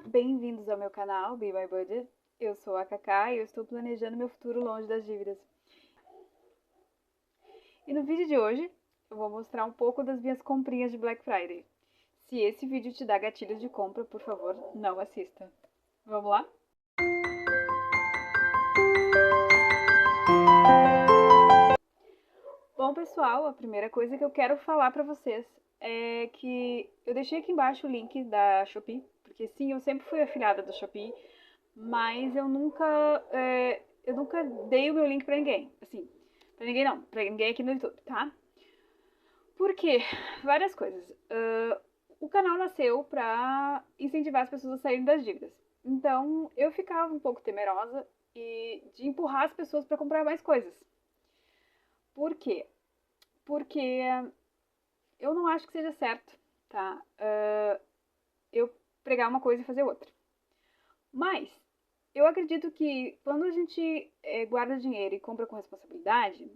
bem-vindos ao meu canal Be My Budget. Eu sou a Cacá e eu estou planejando meu futuro longe das dívidas. E no vídeo de hoje eu vou mostrar um pouco das minhas comprinhas de Black Friday. Se esse vídeo te dá gatilhos de compra, por favor, não assista. Vamos lá? Bom, pessoal, a primeira coisa que eu quero falar pra vocês é que eu deixei aqui embaixo o link da Shopee, porque sim, eu sempre fui afiliada da Shopee, mas eu nunca dei o meu link pra ninguém, assim, pra ninguém não, pra ninguém aqui no YouTube, tá? Por quê? Várias coisas. O canal nasceu pra incentivar as pessoas a saírem das dívidas. Então, eu ficava um pouco temerosa de empurrar as pessoas pra comprar mais coisas. Por quê? Porque eu não acho que seja certo, tá? Eu pregar uma coisa e fazer outra. Mas eu acredito que quando a gente guarda dinheiro e compra com responsabilidade,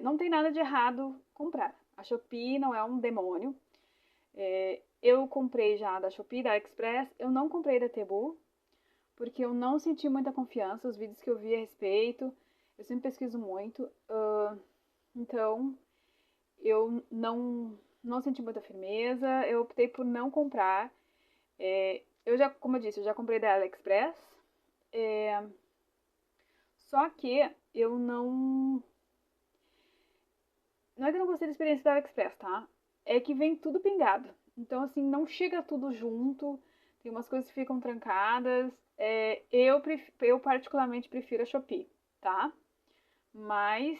não tem nada de errado comprar. A Shopee não é um demônio. Eu comprei já da Shopee, da AliExpress, eu não comprei da Temu, porque eu não senti muita confiança. Os vídeos que eu vi a respeito, eu sempre pesquiso muito. Então, eu não senti muita firmeza, eu optei por não comprar. Como eu disse, eu já comprei da AliExpress, só que eu não. Não é que eu não gostei da experiência da AliExpress, tá? É que vem tudo pingado. Então, assim, não chega tudo junto, tem umas coisas que ficam trancadas. Eu particularmente prefiro a Shopee, tá? Mas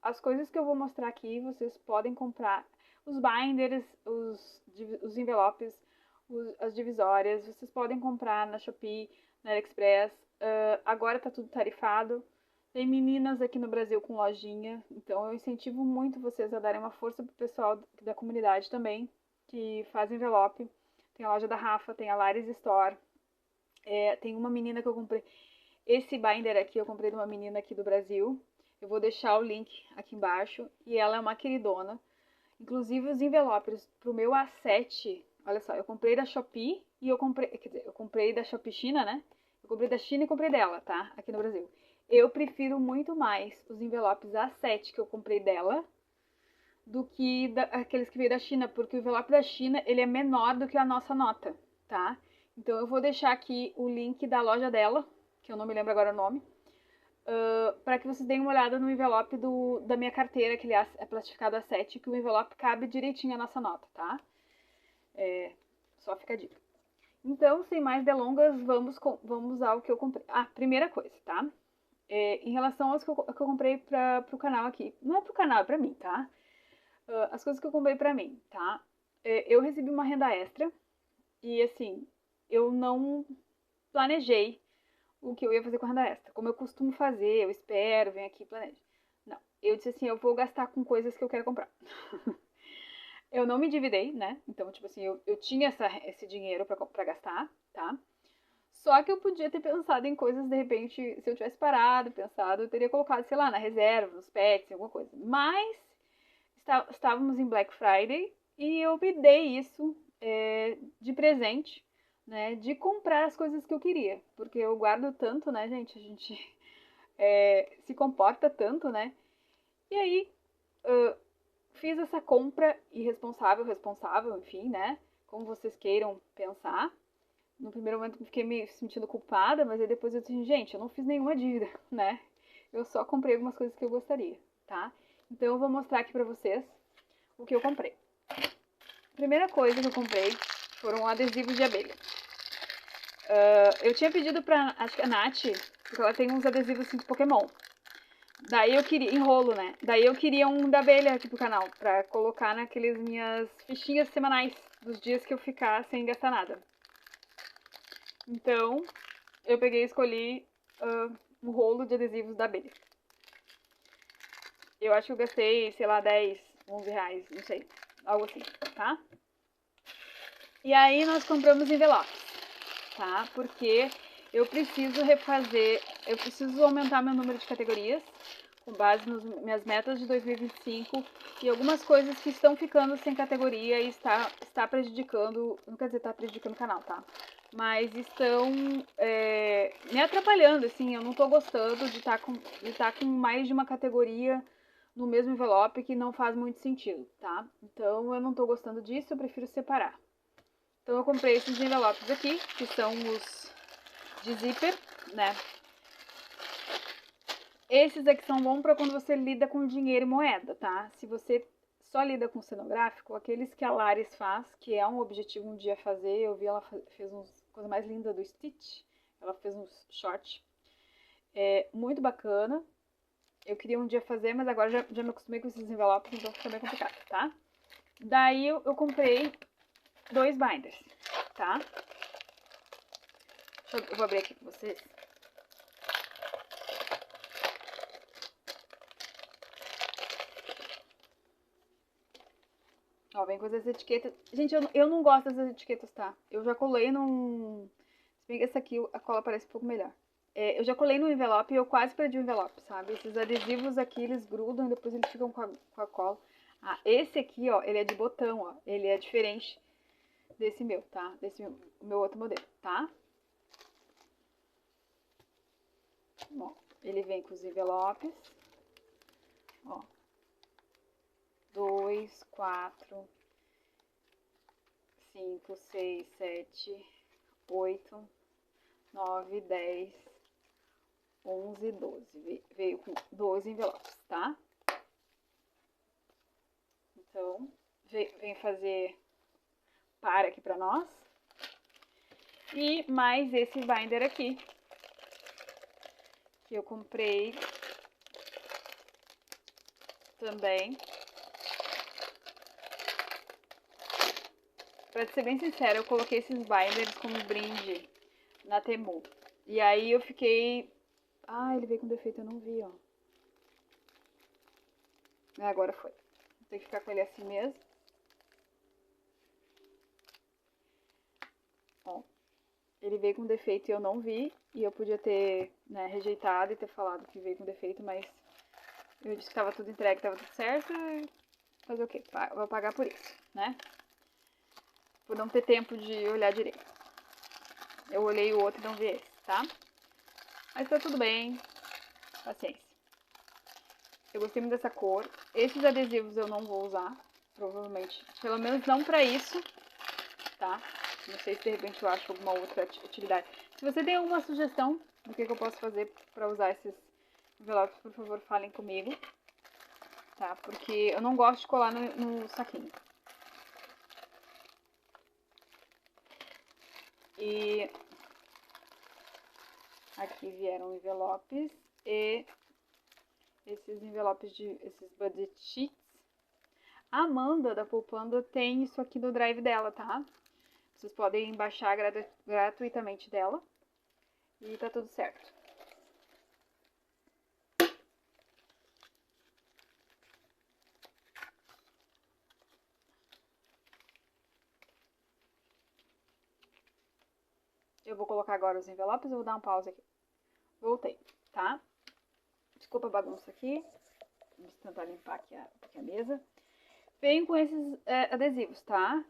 as coisas que eu vou mostrar aqui, vocês podem comprar. Os binders, os envelopes, as divisórias, vocês podem comprar na Shopee, na AliExpress. Agora tá tudo tarifado. Tem meninas aqui no Brasil com lojinha, então eu incentivo muito vocês a darem uma força pro pessoal da comunidade também, que faz envelope. Tem a loja da Rafa, tem a Lares Store. Tem uma menina que eu comprei. Esse binder aqui eu comprei de uma menina aqui do Brasil. Eu vou deixar o link aqui embaixo. E ela é uma queridona. Inclusive os envelopes pro meu A7. Olha só, eu comprei da Shopee e eu comprei. Quer dizer, eu comprei da Shopee China, né? Eu comprei da China e comprei dela, tá? Aqui no Brasil. Eu prefiro muito mais os envelopes A7 que eu comprei dela do que aqueles que veio da China, porque o envelope da China ele é menor do que a nossa nota, tá? Então eu vou deixar aqui o link da loja dela, que eu não me lembro agora o nome, para que vocês deem uma olhada no envelope da minha carteira, que aliás é plastificado A7, que o envelope cabe direitinho a nossa nota, tá? Só fica a dica. Então, sem mais delongas, vamos ao que eu comprei. Primeira coisa, tá? Em relação aos que eu comprei pro canal aqui. Não é pro canal, é pra mim, tá? As coisas que eu comprei pra mim, tá? Eu recebi uma renda extra e, assim, eu não planejei o que eu ia fazer com a renda extra. Como eu costumo fazer, eu espero, venho aqui e planejo. Não, eu disse assim, eu vou gastar com coisas que eu quero comprar. Eu não me endividei, né? Então, tipo assim, eu tinha esse dinheiro pra gastar, tá? Só que eu podia ter pensado em coisas, de repente, se eu tivesse parado, pensado, eu teria colocado, sei lá, na reserva, nos pets, alguma coisa. Mas estávamos em Black Friday e eu me dei isso de presente, né? De comprar as coisas que eu queria. Porque eu guardo tanto, né, gente? A gente se comporta tanto, né? E aí, fiz essa compra irresponsável, responsável, enfim, né? Como vocês queiram pensar. No primeiro momento fiquei me sentindo culpada, mas aí depois eu disse, gente, eu não fiz nenhuma dívida, né? Eu só comprei algumas coisas que eu gostaria, tá? Então eu vou mostrar aqui pra vocês o que eu comprei. A primeira coisa que eu comprei foram adesivos de abelha. Eu tinha pedido pra, acho que a Nath, porque ela tem uns adesivos assim de Pokémon. Daí eu queria, enrolo, né? Daí eu queria um da abelha aqui pro canal, pra colocar naqueles minhas fichinhas semanais, dos dias que eu ficar sem gastar nada. Então, eu peguei e escolhi um rolo de adesivos da abelha. Eu acho que eu gastei, sei lá, 10, 11 reais, não sei, algo assim, tá? E aí nós compramos envelopes, tá? Porque eu preciso eu preciso aumentar meu número de categorias com base nas minhas metas de 2025 e algumas coisas que estão ficando sem categoria e está prejudicando, não quer dizer tá prejudicando o canal, tá? mas estão me atrapalhando, assim, eu não tô gostando de estar com mais de uma categoria no mesmo envelope, que não faz muito sentido, tá? Então eu não tô gostando disso, eu prefiro separar. Então eu comprei esses envelopes aqui, que são os de zíper, né? Esses aqui são bons para quando você lida com dinheiro e moeda, tá? Se você só lida com cenográfico, aqueles que a Laris faz, que é um objetivo um dia fazer, eu vi ela fez uns coisa mais linda do Stitch, ela fez uns short, muito bacana. Eu queria um dia fazer, mas agora já me acostumei com esses envelopes, então fica bem complicado, tá? Daí eu comprei 2 binders, tá? Eu vou abrir aqui pra vocês. Ó, vem com essas etiquetas. Gente, eu não gosto dessas etiquetas, tá? Eu já colei num... Se bem que essa aqui, a cola parece um pouco melhor. Eu já colei no envelope e eu quase perdi o envelope, sabe? Esses adesivos aqui, eles grudam e depois eles ficam com a cola. Ah, esse aqui, ó, ele é de botão, ó. Ele é diferente desse meu, tá? Desse meu outro modelo, tá? Ó, ele vem com os envelopes. Ó. 2, 4, 5, 6, 7, 8, 9, 10, 11, 12. Veio com 12 envelopes, tá? Então, vem fazer par aqui pra nós. E mais esse binder aqui, que eu comprei também. Pra ser bem sincera, eu coloquei esses binders como brinde na Temu. E aí eu fiquei... Ah, ele veio com defeito, eu não vi, ó. Agora foi. Vou ter que ficar com ele assim mesmo. Ó. Ele veio com defeito e eu não vi. E eu podia ter, né, rejeitado e ter falado que veio com defeito, mas eu disse que tava tudo entregue, tava tudo certo. E fazer o quê? Vou pagar por isso, né? Por não ter tempo de olhar direito. Eu olhei o outro e não vi esse, tá? Mas tá tudo bem. Paciência. Eu gostei muito dessa cor. Esses adesivos eu não vou usar, provavelmente. Pelo menos não pra isso, tá? Não sei se de repente eu acho alguma outra utilidade. Se você tem alguma sugestão do que eu posso fazer pra usar esses envelopes, por favor, falem comigo. Tá? Porque eu não gosto de colar no saquinho. E aqui vieram envelopes e esses envelopes esses budget sheets. A Amanda da Poupanda tem isso aqui no drive dela, tá? Vocês podem baixar gratuitamente dela e tá tudo certo. Eu vou colocar agora os envelopes, eu vou dar uma pausa aqui. Voltei, tá? Desculpa a bagunça aqui. Vamos tentar limpar aqui a mesa. Vem com esses adesivos, tá?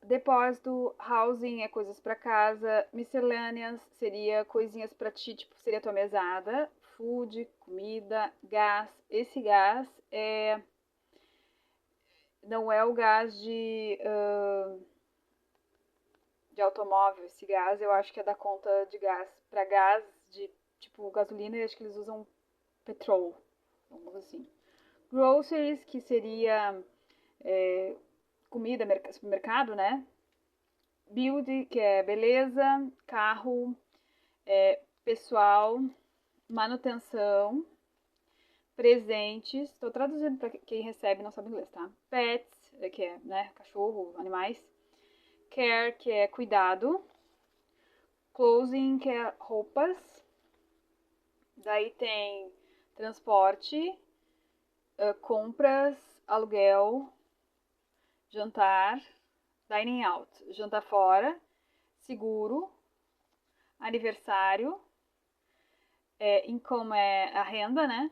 Depósito, housing é coisas pra casa, miscellaneous seria coisinhas pra ti, tipo, seria tua mesada, food, comida, gás. Esse gás não é o gás de automóvel, esse gás eu acho que é da conta de gás. Pra gás de, tipo, gasolina, eu acho que eles usam petrol, vamos assim. Groceries, que seria comida, supermercado, né? Beauty, que é beleza, carro, pessoal, manutenção, presentes. Estou traduzindo para quem recebe e não sabe inglês, tá? Pets, que é, né, cachorro, animais. Care, que é cuidado. Clothing, que é roupas. Daí tem transporte, compras, aluguel, jantar, dining out, jantar fora, seguro, aniversário, income é a renda, né?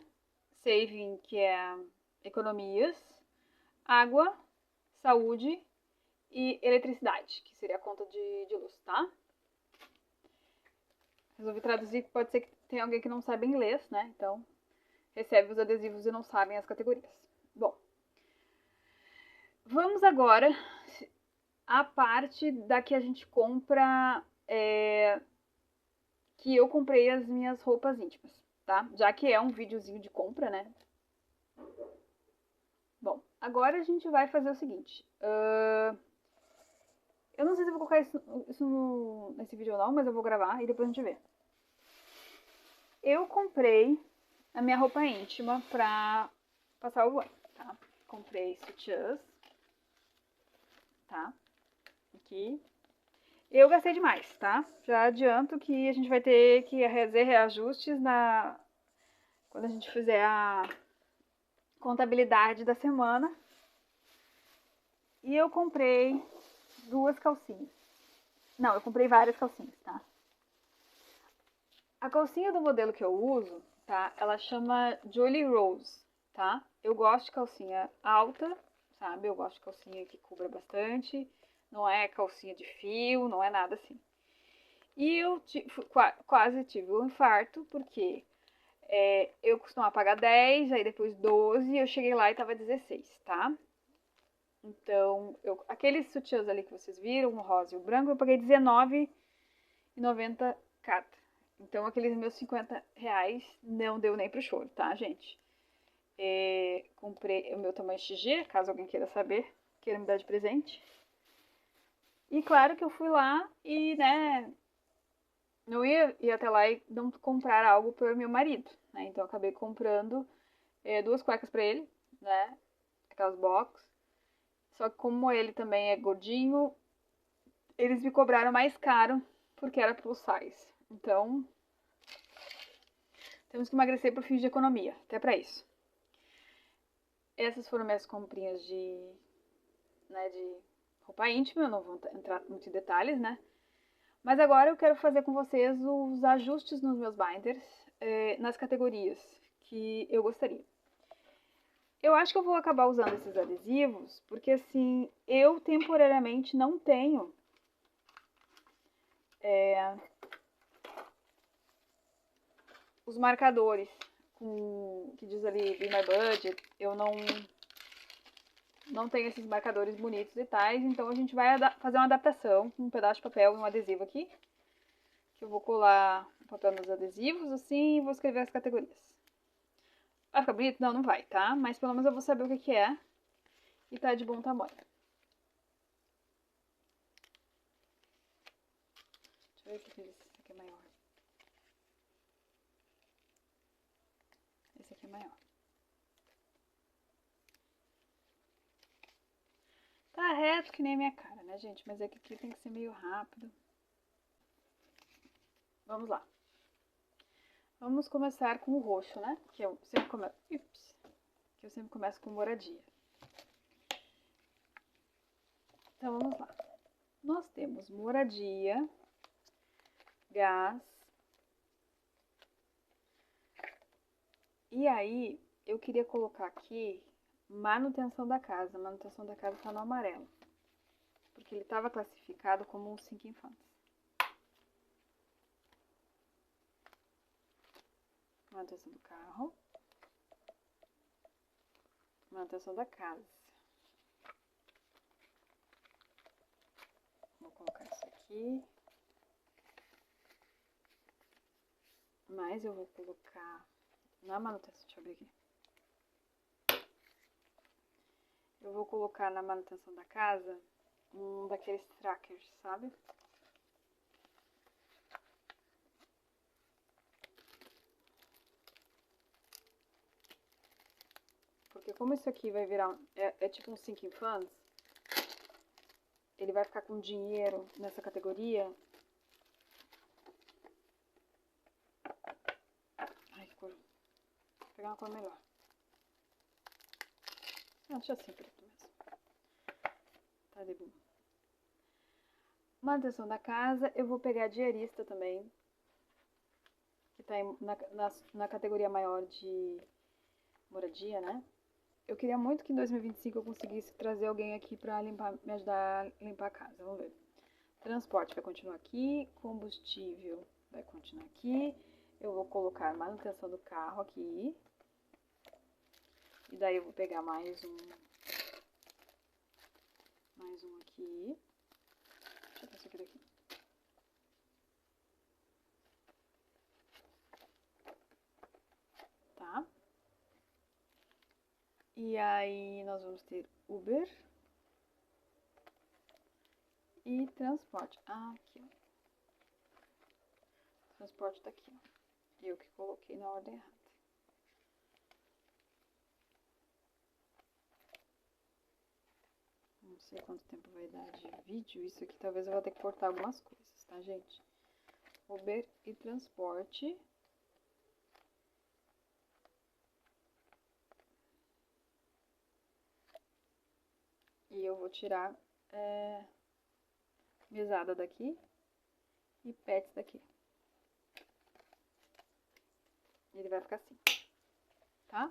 Saving, que é economias, água, saúde e eletricidade, que seria a conta de luz, tá? Resolvi traduzir, pode ser que tenha alguém que não saiba inglês, né? Então, recebe os adesivos e não sabem as categorias. Bom, vamos agora à parte da que a gente compra, que eu comprei as minhas roupas íntimas, tá? Já que é um videozinho de compra, né? Bom, agora a gente vai fazer o seguinte. Eu não sei se eu vou colocar isso nesse vídeo ou não, mas eu vou gravar e depois a gente vê. Eu comprei a minha roupa íntima pra passar o ano, tá? Comprei sutiãs, tá? Aqui. Eu gastei demais, tá? Já adianto que a gente vai ter que fazer reajustes quando a gente fizer a contabilidade da semana. E eu comprei 2 calcinhas. Não, eu comprei várias calcinhas, tá? A calcinha do modelo que eu uso, tá? Ela chama Jolly Rose, tá? Eu gosto de calcinha alta, sabe? Eu gosto de calcinha que cubra bastante. Não é calcinha de fio, não é nada assim. E eu quase tive um infarto, porque eu costumava pagar 10, aí depois 12, eu cheguei lá e tava 16, tá? Então, aqueles sutiãs ali que vocês viram, o rosa e o branco, eu paguei R$19,90 cada. Então, aqueles meus R$50 não deu nem pro choro, tá, gente? Comprei o meu tamanho XG, caso alguém queira saber, queira me dar de presente. E claro que eu fui lá e, né, não ia ir até lá e não comprar algo para meu marido, né? Então, eu acabei comprando 2 cuecas para ele, né? Aquelas box. Só que como ele também é gordinho, eles me cobraram mais caro porque era plus size. Então, temos que emagrecer por fins de economia, até pra isso. Essas foram minhas comprinhas de roupa íntima, eu não vou entrar muito em detalhes, né? Mas agora eu quero fazer com vocês os ajustes nos meus binders, nas categorias que eu gostaria. Eu acho que eu vou acabar usando esses adesivos, porque assim, eu temporariamente não tenho os marcadores que diz ali Be My Budget. Eu não tenho esses marcadores bonitos e tais, então a gente vai fazer uma adaptação com um pedaço de papel e um adesivo aqui, que eu vou colar o papel nos adesivos, assim, e vou escrever as categorias. Vai ficar bonito? Não, não vai, tá? Mas pelo menos eu vou saber o que é e tá de bom tamanho. Deixa eu ver se esse aqui é maior. Esse aqui é maior. Tá reto que nem a minha cara, né, gente? Mas é que aqui tem que ser meio rápido. Vamos lá. Vamos começar com o roxo, né? Que eu sempre começo com moradia. Então, vamos lá. Nós temos moradia, gás. E aí, eu queria colocar aqui manutenção da casa. A manutenção da casa tá no amarelo. Porque ele estava classificado como um Sinking Funds. Manutenção do carro. Manutenção da casa. Vou colocar isso aqui. Mas eu vou colocar na manutenção, deixa eu abrir aqui. Eu vou colocar na manutenção da casa um daqueles trackers, sabe? Porque como isso aqui vai virar, é tipo um Sinking Funds, ele vai ficar com dinheiro nessa categoria. Ai, que cor. Vou pegar uma cor melhor. Não, deixa assim preto mesmo. Tá de boa. Manutenção da casa, eu vou pegar diarista também, que tá na categoria maior de moradia, né? Eu queria muito que em 2025 eu conseguisse trazer alguém aqui pra me ajudar a limpar a casa. Vamos ver. Transporte vai continuar aqui. Combustível vai continuar aqui. Eu vou colocar manutenção do carro aqui. E daí eu vou pegar mais um aqui. Deixa eu ver esse aqui daqui. Tá? E aí nós vamos ter Uber e transporte. Aqui, ó. Transporte tá aqui, ó. Eu que coloquei na ordem errada. Não sei quanto tempo vai dar de vídeo. Isso aqui talvez eu vou ter que cortar algumas coisas, tá, gente? Uber e transporte. E eu vou tirar mesada daqui e pets daqui. Ele vai ficar assim, tá?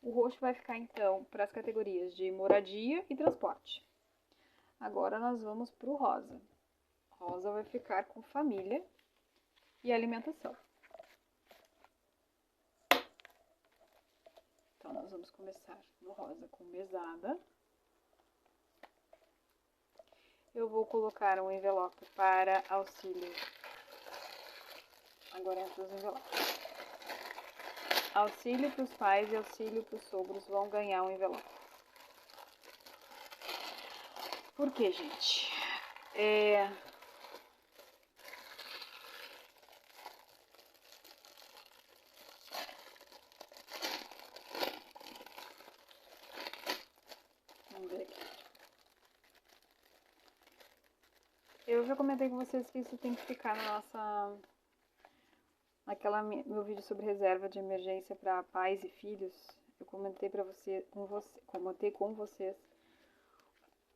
O roxo vai ficar, então, para as categorias de moradia e transporte. Agora nós vamos pro rosa. Rosa vai ficar com família e alimentação. Então, nós vamos começar no rosa com mesada. Eu vou colocar um envelope para auxílio. Agora entra os envelopes. Auxílio para os pais e auxílio para os sogros vão ganhar um envelope. Por quê, gente? Vamos ver aqui. Eu já comentei com vocês que isso tem que ficar na nossa... meu vídeo sobre reserva de emergência para pais e filhos. Eu comentei comentei com vocês.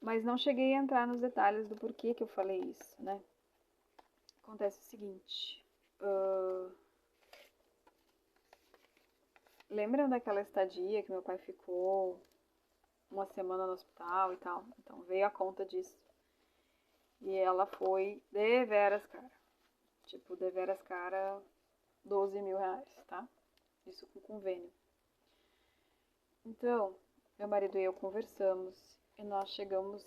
Mas não cheguei a entrar nos detalhes do porquê que eu falei isso, né? Acontece o seguinte. Lembram daquela estadia que meu pai ficou uma semana no hospital e tal? Então veio a conta disso. E ela foi deveras cara. Tipo, deveras cara, 12 mil reais, tá? Isso com convênio. Então, meu marido e eu conversamos e nós chegamos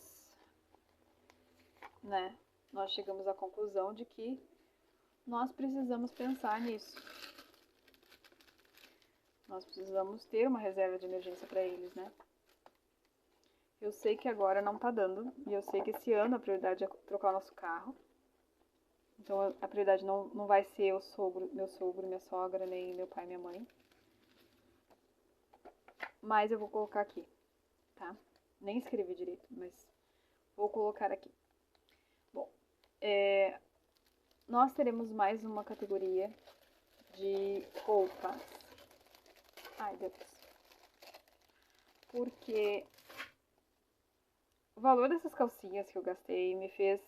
à conclusão de que nós precisamos pensar nisso. Nós precisamos ter uma reserva de emergência para eles, né? Eu sei que agora não tá dando, e eu sei que esse ano a prioridade é trocar o nosso carro. Então a prioridade não vai ser meu sogro, minha sogra, nem meu pai e minha mãe. Mas eu vou colocar aqui, tá? Nem escrevi direito, mas vou colocar aqui. Bom, nós teremos mais uma categoria de roupas. Ai, Deus. Porque o valor dessas calcinhas que eu gastei me fez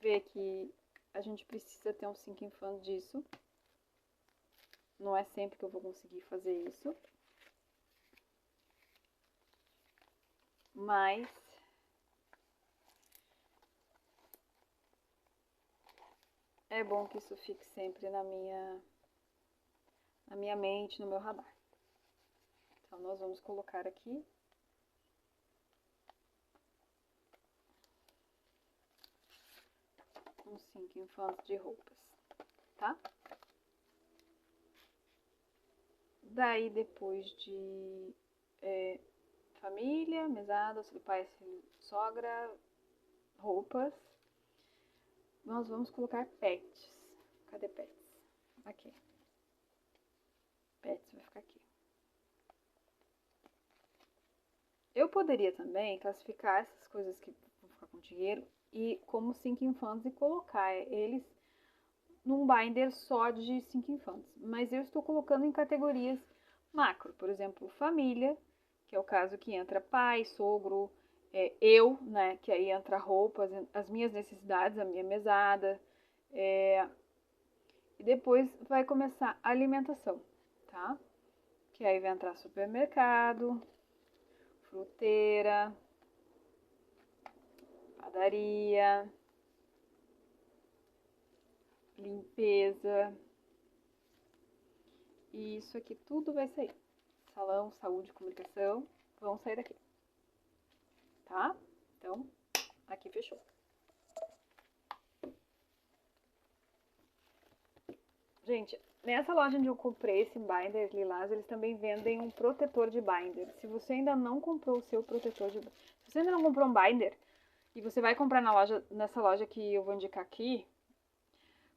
ver que a gente precisa ter um sinking fund disso. Não é sempre que eu vou conseguir fazer isso. Mas é bom que isso fique sempre na minha mente, no meu radar. Então, nós vamos colocar aqui um sinking fund de roupas, tá? Daí, depois de família, mesada, auxílio pai, auxílio sogra, roupas, nós vamos colocar pets. Cadê pets? Aqui. Pets vai ficar aqui. Eu poderia também classificar essas coisas que vão ficar com dinheiro e como sinking funds e colocar eles num binder só de sinking funds. Mas eu estou colocando em categorias macro. Por exemplo, família, que é o caso que entra pai, sogro, eu, né, que aí entra roupas, as minhas necessidades, a minha mesada, E depois vai começar a alimentação, tá? Que aí vai entrar supermercado, fruteira, padaria, limpeza. E isso aqui tudo vai sair. Salão, saúde, comunicação, vão sair daqui, tá? Então, aqui fechou. Gente, nessa loja onde eu comprei esse binder lilás, eles também vendem um protetor de binder. Se você ainda não comprou o seu protetor de... Se você ainda não comprou um binder e você vai comprar nessa loja que eu vou indicar aqui,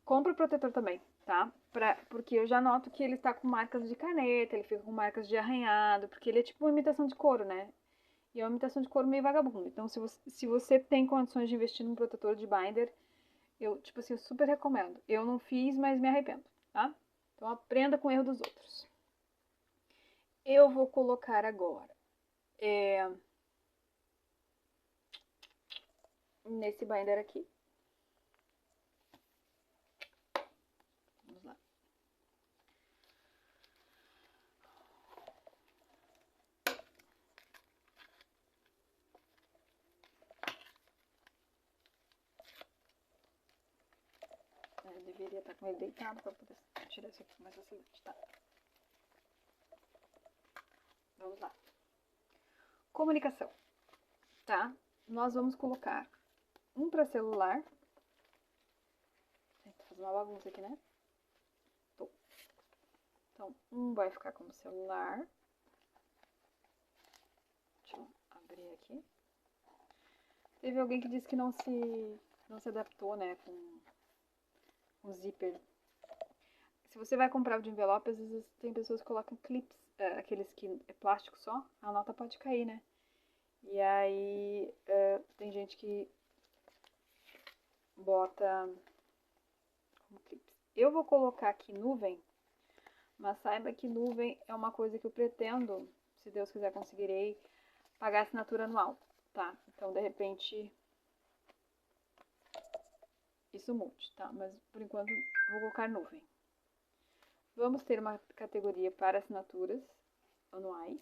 compre o protetor também, tá? Porque eu já noto que ele tá com marcas de caneta, ele fica com marcas de arranhado, porque ele é tipo uma imitação de couro, né? E é uma imitação de couro meio vagabunda. Então, se você tem condições de investir num protetor de binder, eu, tipo assim, eu super recomendo. Eu não fiz, mas me arrependo, tá? Então, aprenda com o erro dos outros. Eu vou colocar agora nesse binder aqui. Vamos lá. Eu deveria estar com ele deitado para poder tirar isso aqui com mais facilidade, tá? Vamos lá. Comunicação, tá? Nós vamos colocar um para celular. Vou fazer uma bagunça aqui, né? Tô. Então, um vai ficar como celular. Deixa eu abrir aqui. Teve alguém que disse que não se adaptou, né, com zíper. Se você vai comprar o de envelope, às vezes tem pessoas que colocam clips, aqueles que é plástico só, a nota pode cair, né? E aí tem gente que bota como clips. Eu vou colocar aqui nuvem, mas saiba que nuvem é uma coisa que eu pretendo, se Deus quiser conseguirei, pagar assinatura anual, tá? Então, de repente, isso mude, tá? Mas, por enquanto, vou colocar nuvem. Vamos ter uma categoria para assinaturas anuais.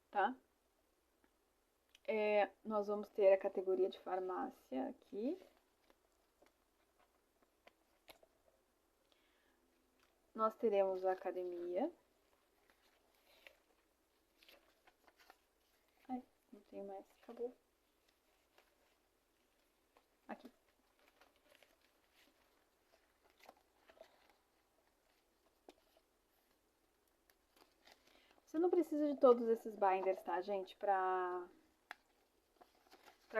Tá? Nós vamos ter a categoria de farmácia aqui. Nós teremos a academia. Ai, não tenho mais, acabou. Aqui. Você não precisa de todos esses binders, tá, gente? Pra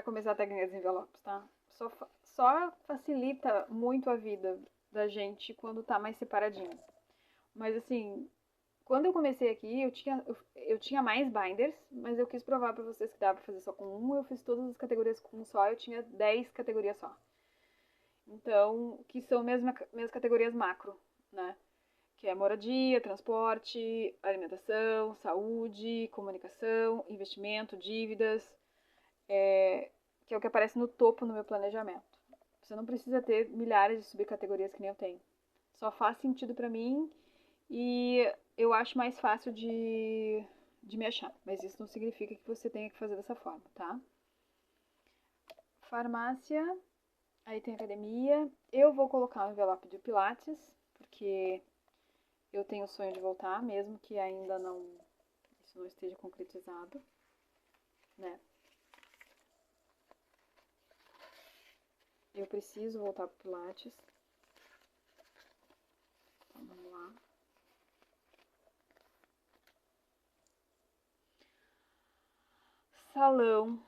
começar a técnica dos envelopes, tá? Só facilita muito a vida da gente quando tá mais separadinho. Mas assim, quando eu comecei aqui, eu tinha mais binders, mas eu quis provar pra vocês que dá pra fazer só com um. Eu fiz todas as categorias com um só, eu tinha 10 categorias só. Então, que são minhas categorias macro, né? Que é moradia, transporte, alimentação, saúde, comunicação, investimento, dívidas, que é o que aparece no topo no meu planejamento. Você não precisa ter milhares de subcategorias que nem eu tenho. Só faz sentido pra mim e eu acho mais fácil de me achar. Mas isso não significa que você tenha que fazer dessa forma, tá? Farmácia, aí tem academia. Eu vou colocar um envelope de pilates, porque eu tenho o sonho de voltar, mesmo que ainda isso não esteja concretizado, né? Eu preciso voltar pro pilates. Então, vamos lá. Salão.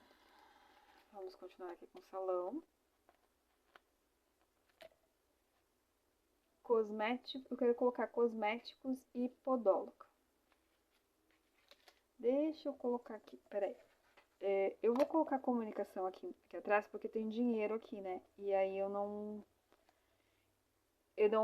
Vamos continuar aqui com salão. Cosmético, eu quero colocar cosméticos e podóloga. Deixa eu colocar aqui, peraí. Eu vou colocar comunicação aqui atrás porque tem dinheiro aqui, né? E aí eu não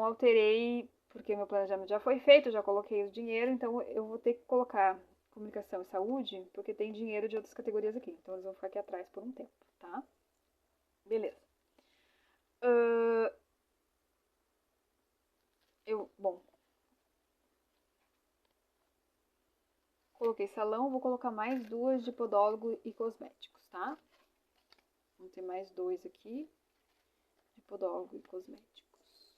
alterei porque meu planejamento já foi feito, já coloquei o dinheiro, então eu vou ter que colocar comunicação e saúde, porque tem dinheiro de outras categorias aqui. Então eles vão ficar aqui atrás por um tempo, tá? Beleza. Bom, coloquei salão, vou colocar mais duas de podólogo e cosméticos, tá? Vamos ter mais dois aqui de podólogo e cosméticos.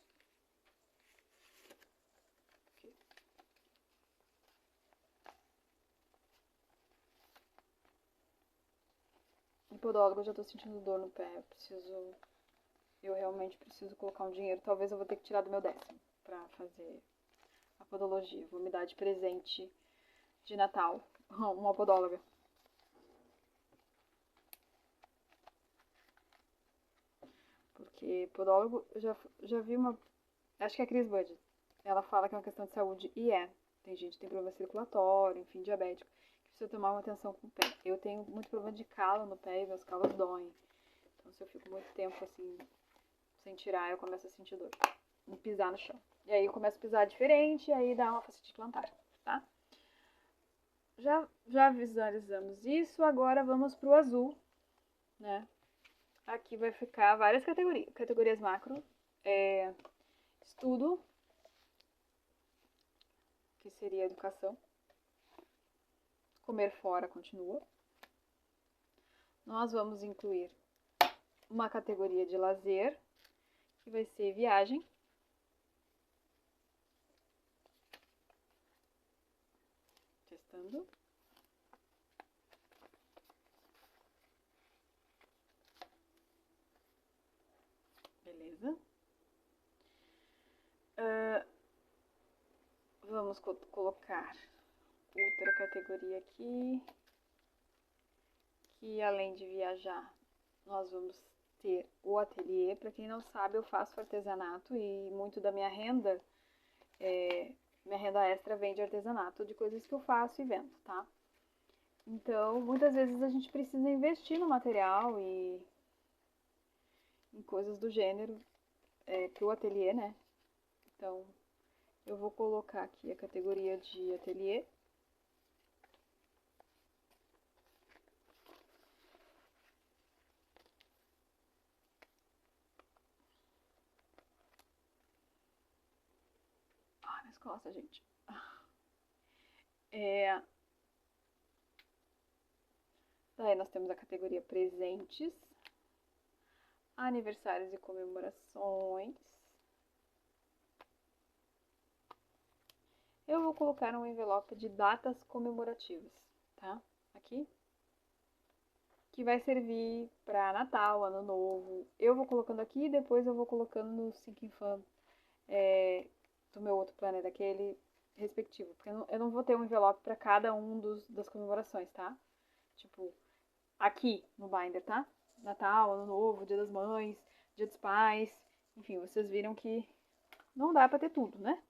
De podólogo eu já tô sentindo dor no pé, eu realmente preciso colocar um dinheiro. Talvez eu vou ter que tirar do meu décimo pra fazer a podologia. Vou me dar de presente de Natal uma podóloga. Porque podólogo, eu já vi uma... Acho que é a Cris Bud. Ela fala que é uma questão de saúde e é. Tem gente que tem problema circulatório, enfim, diabético, que precisa tomar uma atenção com o pé. Eu tenho muito problema de calo no pé e meus calos doem. Então se eu fico muito tempo assim, sem tirar, eu começo a sentir dor. E pisar no chão. E aí eu começo a pisar diferente e aí dá uma fascite plantar, tá? Já visualizamos isso, agora vamos pro azul, né? Aqui vai ficar várias categorias. Categorias macro, estudo, que seria educação. Comer fora continua. Nós vamos incluir uma categoria de lazer, que vai ser viagem. Testando. Beleza. Vamos colocar outra categoria aqui, que além de viajar, nós vamos ter o ateliê. Para quem não sabe, eu faço artesanato e muito da minha renda, minha renda extra vem de artesanato, de coisas que eu faço e vendo, tá? Então, muitas vezes a gente precisa investir no material e em coisas do gênero pro ateliê, né? Então, eu vou colocar aqui a categoria de ateliê. Nas costas, gente. Daí nós temos a categoria presentes, aniversários e comemorações. Eu vou colocar um envelope de datas comemorativas, tá? Aqui. Que vai servir para Natal, Ano Novo. Eu vou colocando aqui e depois eu vou colocando no SyncInfam do meu outro planner, aquele respectivo. Porque eu não vou ter um envelope para cada um das comemorações, tá? Tipo, aqui no binder, tá? Natal, Ano Novo, Dia das Mães, Dia dos Pais. Enfim, vocês viram que não dá pra ter tudo, né?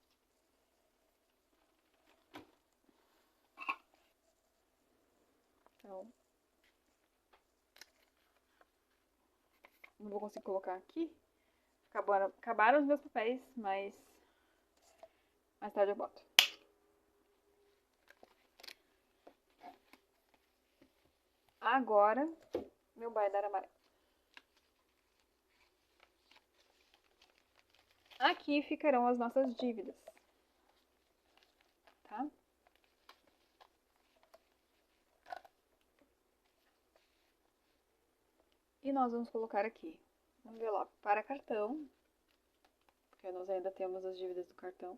Então, não vou conseguir colocar aqui. Acabaram os meus papéis, mas mais tarde eu boto. Agora, meu binder amarelo. Aqui ficarão as nossas dívidas, tá? E nós vamos colocar aqui um envelope para cartão, porque nós ainda temos as dívidas do cartão.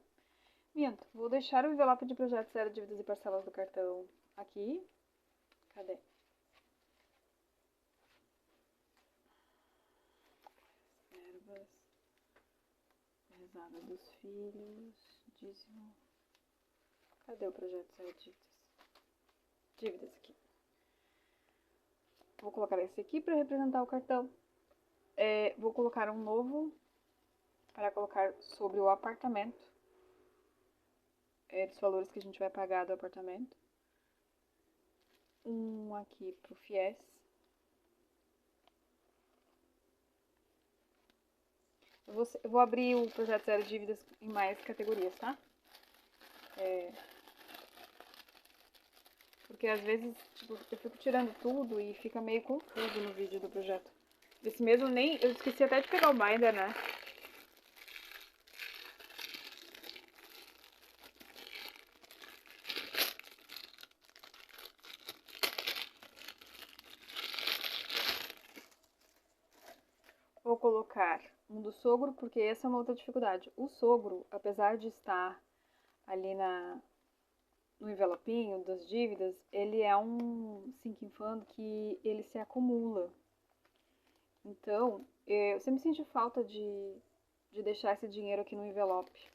Minto, vou deixar o envelope de projeto zero dívidas e parcelas do cartão aqui. Cadê? Verbas, mesada dos filhos, dízimo. Cadê o projeto zero dívidas? Dívidas aqui. Vou colocar esse aqui para representar o cartão. Vou colocar um novo para colocar sobre o apartamento. Dos valores que a gente vai pagar do apartamento. Um aqui pro FIES. Eu eu vou abrir o projeto Zero Dívidas em mais categorias, tá? Porque às vezes, tipo, eu fico tirando tudo e fica meio confuso no vídeo do projeto. Esse mesmo nem... Eu esqueci até de pegar o binder, né? Vou colocar um do sogro, porque essa é uma outra dificuldade. O sogro, apesar de estar ali no envelopinho das dívidas, ele é um sinking fund que ele se acumula. Então, eu sempre senti falta de deixar esse dinheiro aqui no envelope.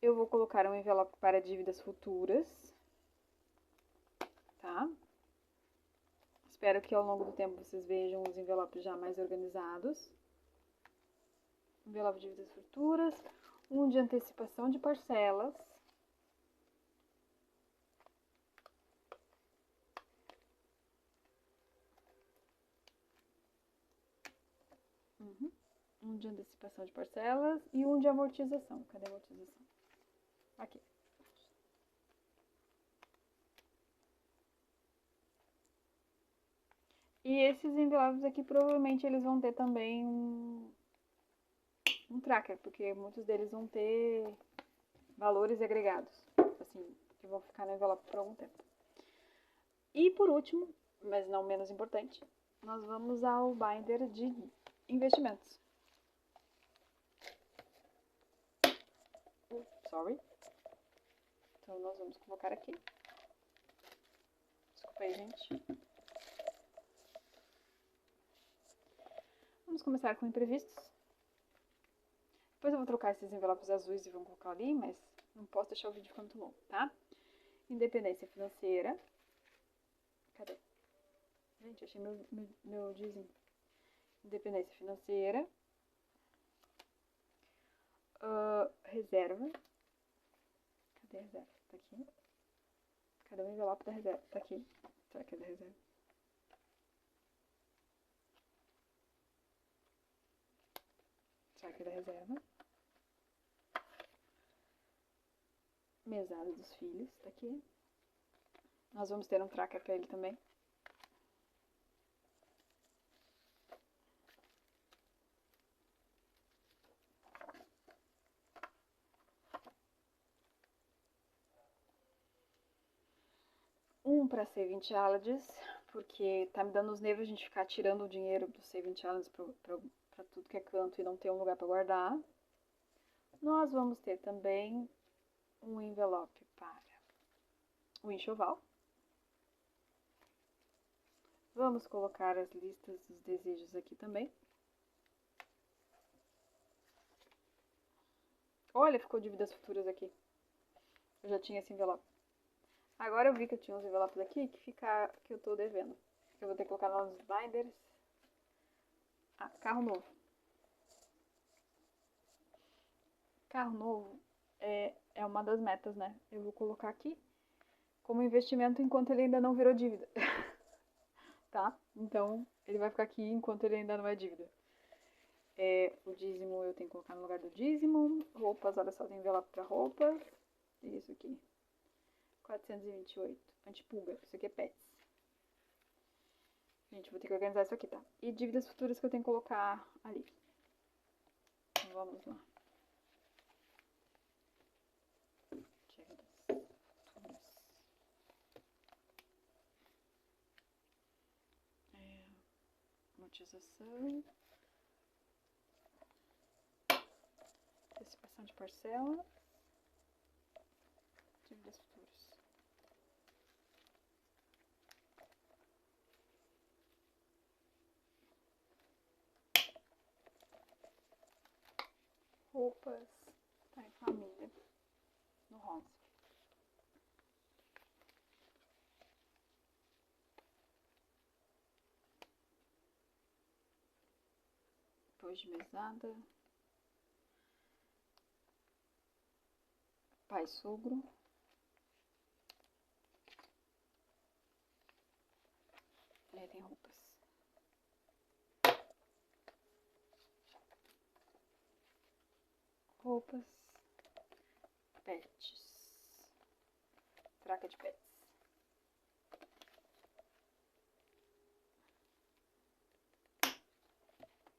Eu vou colocar um envelope para dívidas futuras, tá? Espero que ao longo do tempo vocês vejam os envelopes já mais organizados. Envelope de dívidas futuras, um de antecipação de parcelas. Um de antecipação de parcelas e um de amortização. Cadê a amortização? Aqui. E esses envelopes aqui, provavelmente, eles vão ter também um tracker, porque muitos deles vão ter valores agregados, assim, que vão ficar no envelope por algum tempo. E por último, mas não menos importante, nós vamos ao binder de investimentos. Sorry. Então, nós vamos colocar aqui. Desculpa aí, gente. Vamos começar com imprevistos. Depois eu vou trocar esses envelopes azuis e vou colocar ali, mas não posso deixar o vídeo ficar muito longo, tá? Independência financeira. Cadê? Gente, achei meu dízimo. Independência financeira. Reserva. Cadê a reserva? Tá aqui. Cadê o envelope da reserva? Tá aqui. Será que é da reserva? Será que é da reserva? Mesada dos filhos. Tá aqui. Nós vamos ter um tracker pra ele também. Um para Saving Challenges, porque tá me dando os nervos a gente ficar tirando o dinheiro do Saving Challenges pra tudo que é canto e não ter um lugar para guardar. Nós vamos ter também um envelope para o enxoval. Vamos colocar as listas dos desejos aqui também. Olha, ficou dívidas futuras aqui. Eu já tinha esse envelope. Agora eu vi que eu tinha uns envelopes aqui que eu tô devendo. Eu vou ter que colocar nos binders. Ah, carro novo. Carro novo é uma das metas, né? Eu vou colocar aqui como investimento enquanto ele ainda não virou dívida. Tá? Então, ele vai ficar aqui enquanto ele ainda não é dívida. O dízimo eu tenho que colocar no lugar do dízimo. Roupas, olha só, tem envelope para roupas. E isso aqui. 428. Antipulga. Isso aqui é pets. Gente, vou ter que organizar isso aqui, tá? E dívidas futuras que eu tenho que colocar ali. Então, vamos lá. Dívidas futuras. Amortização. Antecipação de parcela. Dívidas futuras. Roupas. Tá em família. No rosa. Depois de mesada. Pai sogro. E aí tem roupas. roupas, pets, traca de pets.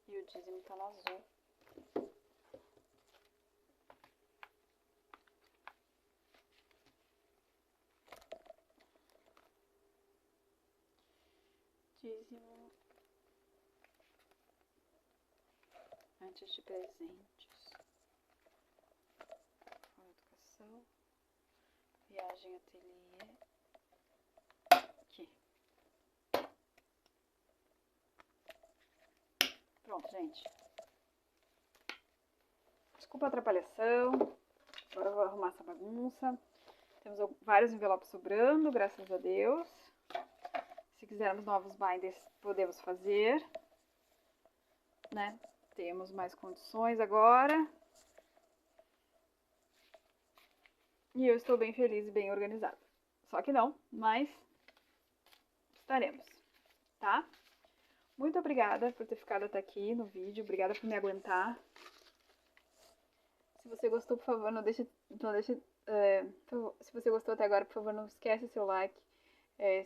E o dízimo tá no azul. Dízimo antes de presentes. Educação. Viagem ateliê. Aqui. Pronto, gente. Desculpa a atrapalhação. Agora eu vou arrumar essa bagunça. Temos vários envelopes sobrando, graças a Deus. Se quisermos novos binders, podemos fazer, né? Temos mais condições agora. E eu estou bem feliz e bem organizada. Só que não, mas estaremos, tá? Muito obrigada por ter ficado até aqui no vídeo. Obrigada por me aguentar. Se você gostou, por favor, se você gostou até agora, por favor, não esquece seu like,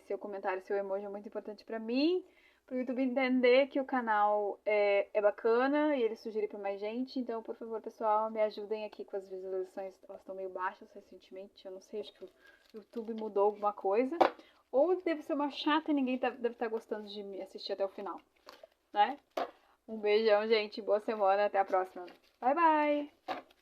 seu comentário, seu emoji é muito importante pra mim, pro YouTube entender que o canal é bacana e ele sugerir pra mais gente. Então, por favor, pessoal, me ajudem aqui com as visualizações. Elas estão meio baixas recentemente, eu não sei, acho que o YouTube mudou alguma coisa. Ou devo ser uma chata e ninguém deve estar gostando de me assistir até o final, né? Um beijão, gente. Boa semana. Até a próxima. Bye, bye!